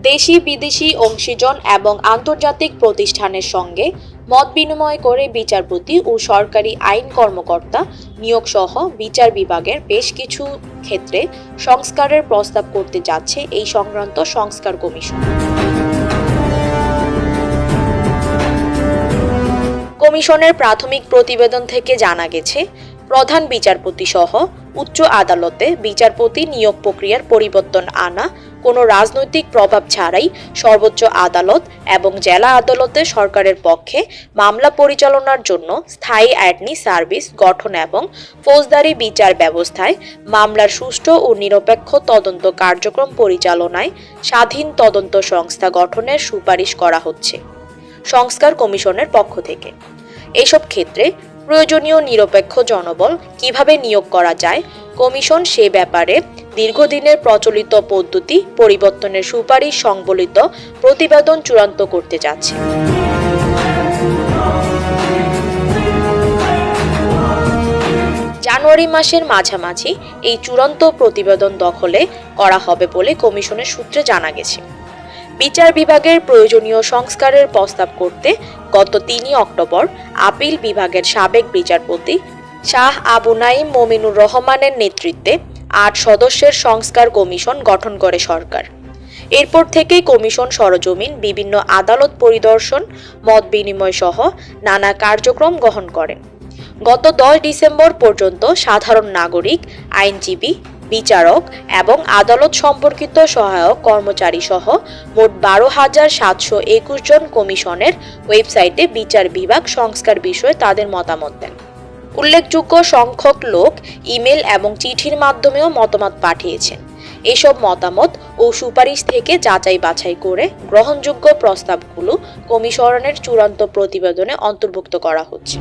দেশি বিদেশি অংশীজন এবং আন্তর্জাতিক প্রতিষ্ঠানের সঙ্গে মত বিনিময় করে বিচারপতি ও সরকারি আইন কর্মকর্তা নিয়োগ সহ বিচার বিভাগের বেশ কিছু ক্ষেত্রে সংস্কারের প্রস্তাব করতে যাচ্ছে এই সংক্রান্ত সংস্কার কমিশন। কমিশনের প্রাথমিক প্রতিবেদন থেকে জানা গেছে, প্রধান বিচারপতি সহ উচ্চ আদালতে বিচারপতি নিয়োগ প্রক্রিয়ার পরিবর্তন আনা কোনো রাজনৈতিক প্রভাব ছাড়াই সর্বোচ্চ আদালত এবং জেলা আদালতে সরকারের পক্ষে মামলা পরিচালনার জন্য স্থায়ী অ্যাটর্নি সার্ভিস গঠন এবং ফৌজদারি বিচার ব্যবস্থায় মামলার সুষ্ঠু ও নিরপেক্ষ তদন্ত কার্যক্রম পরিচালনায় স্বাধীন তদন্ত সংস্থা গঠনের সুপারিশ করা হচ্ছে সংস্কার কমিশনের পক্ষ থেকে। এসব ক্ষেত্রে প্রয়োজনীয় নিরপেক্ষ জনবল কিভাবে নিয়োগ করা যায়, কমিশন সে ব্যাপারে দীর্ঘদিনের প্রচলিত পদ্ধতি পরিবর্তনের সুপারিশ সংবলিত প্রতিবেদন চূড়ান্ত করতে যাচ্ছে। জানুয়ারি মাসের মাঝামাঝি এই চূড়ান্ত প্রতিবেদন দখলে করা হবে বলে কমিশনের সূত্রে জানা গেছে। বিচার বিভাগের প্রয়োজনীয় সংস্কারের প্রস্তাব করতে গত ৩ অক্টোবর আপিল বিভাগের সাবেক বিচারপতি শাহ আবু নাঈম মমিনুর রহমানের নেতৃত্বে ৮ সদস্যের সংস্কার কমিশন গঠন করে সরকার। এরপর থেকেই কমিশন সরজমিন বিভিন্ন আদালত পরিদর্শন, মত বিনিময় সহ নানা কার্যক্রম গ্রহণ করেন। গত ১০ ডিসেম্বর পর্যন্ত সাধারণ নাগরিক, আইনজীবী, বিচারক এবং আদালত সম্পর্কিত সহায়ক কর্মচারী সহ মোট ১২,৭২১ জন কমিশনের ওয়েবসাইটে বিচার বিভাগ সংস্কার বিষয়ে তাদের মতামত দেন। উল্লেখযোগ্য সংখ্যক লোক ইমেল এবং চিঠির মাধ্যমেও মতামত পাঠিয়েছেন। এসব মতামত ও সুপারিশ থেকে যাচাই বাছাই করে গ্রহণযোগ্য প্রস্তাবগুলো কমিশনের চূড়ান্ত প্রতিবেদনে অন্তর্ভুক্ত করা হচ্ছে।